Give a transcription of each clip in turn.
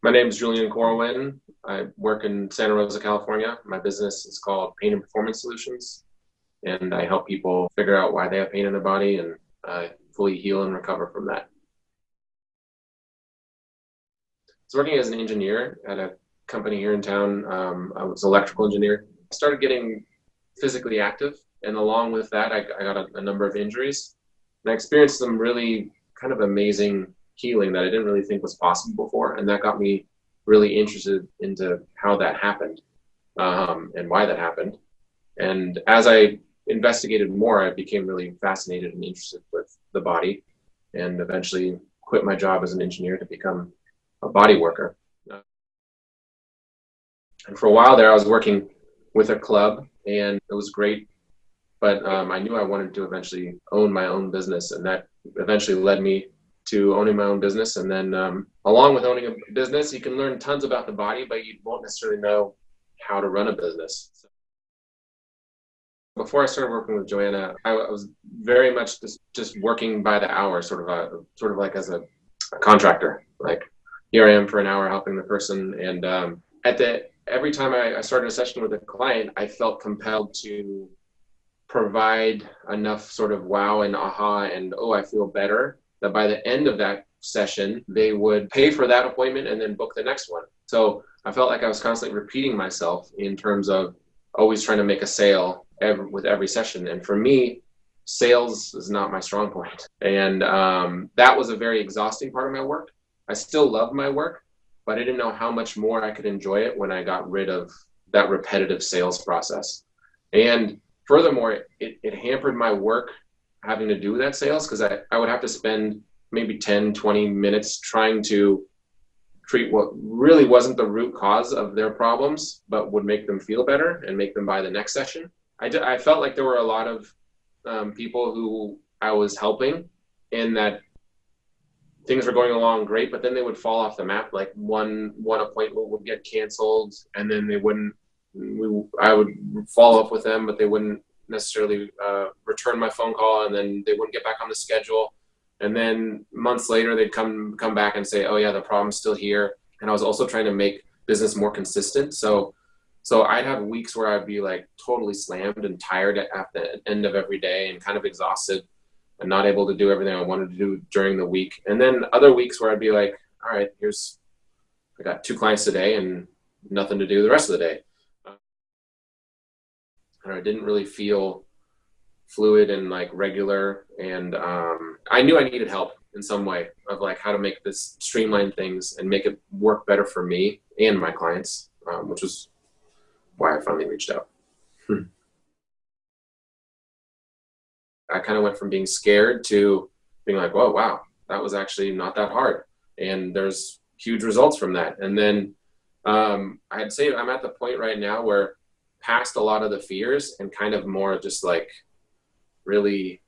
My name is Julian. I work in Santa Rosa, California. My business is called Pain and Performance Solutions, and I help people figure out why they have pain in their body and fully heal and recover from that. I was working as an engineer at a company here in town. I was an electrical engineer. I started getting physically active, and along with that, I got a number of injuries. And I experienced some really kind of amazing healing that I didn't really think was possible before, and that got me really interested into how that happened and why that happened. And as I investigated more, I became really fascinated and interested with the body, and eventually quit my job as an engineer to become a body worker. And for a while there, I was working with a club, and it was great. But I knew I wanted to eventually own my own business, and that eventually led me to owning my own business. And then along with owning a business, you can learn tons about the body, but you won't necessarily know how to run a business. So before I started working with Joanna, I was very much just working by the hour, sort of like as a contractor. Like, here I am for an hour helping the person, and every time I started a session with a client, I felt compelled to provide enough sort of wow and aha and oh, I feel better, that by the end of that session, they would pay for that appointment and then book the next one. So I felt like I was constantly repeating myself in terms of always trying to make a sale with every session. And for me, sales is not my strong point. And that was a very exhausting part of my work. I still love my work, but I didn't know how much more I could enjoy it when I got rid of that repetitive sales process. And furthermore, it hampered my work having to do that sales, because I would have to spend maybe 10, 20 minutes trying to treat what really wasn't the root cause of their problems, but would make them feel better and make them buy the next session. I felt like there were a lot of people who I was helping, and that things were going along great, but then they would fall off the map. Like one appointment would get canceled, and then I would follow up with them, but they wouldn't necessarily return my phone call, and then they wouldn't get back on the schedule. And then months later, they'd come back and say, oh yeah, the problem's still here. And I was also trying to make business more consistent. So I'd have weeks where I'd be like totally slammed and tired at the end of every day and kind of exhausted and not able to do everything I wanted to do during the week. And then other weeks where I'd be like, all right, I got 2 clients today and nothing to do the rest of the day. And I didn't really feel fluid and like regular. And I knew I needed help in some way of like how to make this streamline things and make it work better for me and my clients, which was why I finally reached out. I kind of went from being scared to being like, whoa, wow, that was actually not that hard. And there's huge results from that. And then I'd say I'm at the point right now where past a lot of the fears and kind of more just like really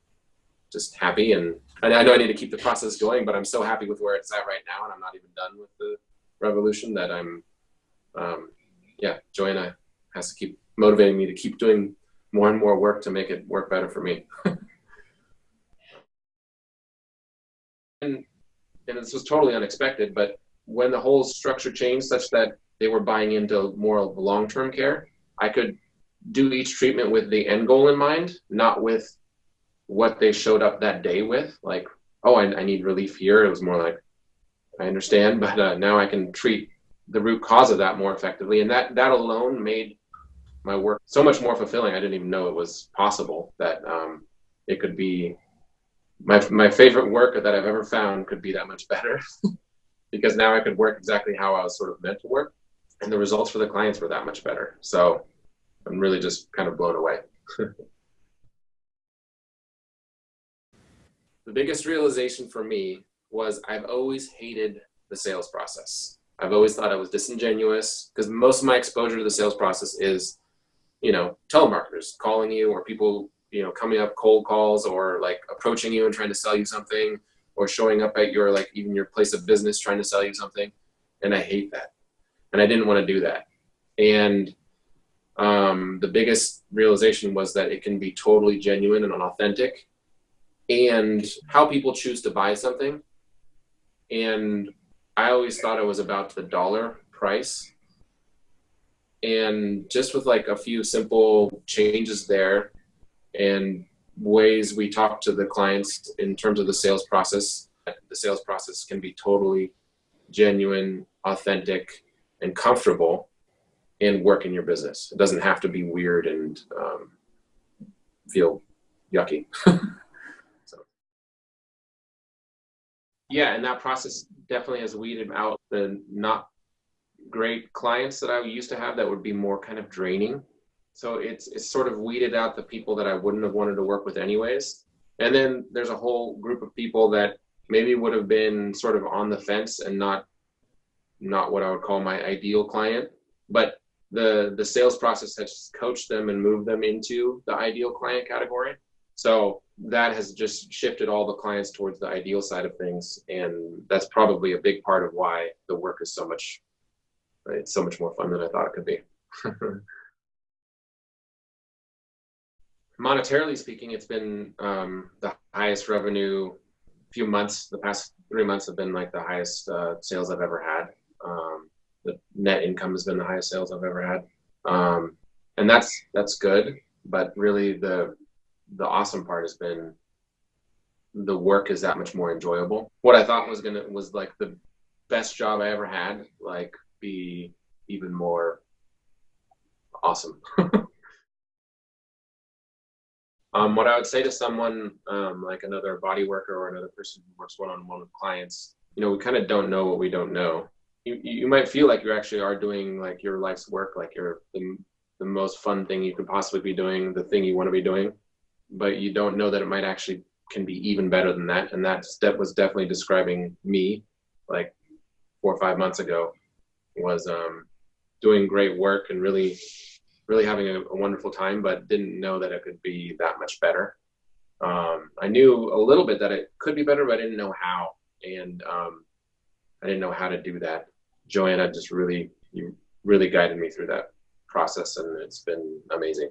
just happy. And I know I need to keep the process going, but I'm so happy with where it's at right now. And I'm not even done with the revolution that Joanna has to keep motivating me to keep doing more and more work to make it work better for me. and this was totally unexpected, but when the whole structure changed such that they were buying into more of long-term care, I could do each treatment with the end goal in mind, not with what they showed up that day with. Like, oh, I need relief here. It was more like, I understand, but now I can treat the root cause of that more effectively. And that alone made my work so much more fulfilling. I didn't even know it was possible that it could be my favorite work that I've ever found could be that much better because now I could work exactly how I was sort of meant to work. And the results for the clients were that much better. So I'm really just kind of blown away. The biggest realization for me was I've always hated the sales process. I've always thought I was disingenuous because most of my exposure to the sales process is, telemarketers calling you, or people, coming up cold calls, or like approaching you and trying to sell you something, or showing up at your, like, even your place of business trying to sell you something. And I hate that. And I didn't want to do that. And the biggest realization was that it can be totally genuine and authentic, and how people choose to buy something and I always thought it was about the dollar price. And just with like a few simple changes there and ways we talk to the clients in terms of the sales process can be totally genuine, authentic, and comfortable and work in your business. It doesn't have to be weird and feel yucky. So, yeah, and that process definitely has weeded out the not great clients that I used to have that would be more kind of draining. So it's sort of weeded out the people that I wouldn't have wanted to work with anyways. And then there's a whole group of people that maybe would have been sort of on the fence and not what I would call my ideal client, but the sales process has coached them and moved them into the ideal client category. So that has just shifted all the clients towards the ideal side of things, and that's probably a big part of why the work is it's so much more fun than I thought it could be. Monetarily speaking, it's been the highest revenue few months. The past 3 months have been like the highest sales I've ever had. The net income has been the highest sales I've ever had, and that's good. But really, the awesome part has been the work is that much more enjoyable. What I thought was like the best job I ever had, like be even more awesome. What I would say to someone like another body worker or another person who works one-on-one with clients, we kind of don't know what we don't know. You might feel like you actually are doing like your life's work, like you're the most fun thing you could possibly be doing, the thing you want to be doing, but you don't know that it might actually can be even better than that. And that was definitely describing me like 4 or 5 months ago, was doing great work and really having a wonderful time, but didn't know that it could be that much better. I knew a little bit that it could be better, but I didn't know how. And I didn't know how to do that. Joanna just really guided me through that process, and it's been amazing.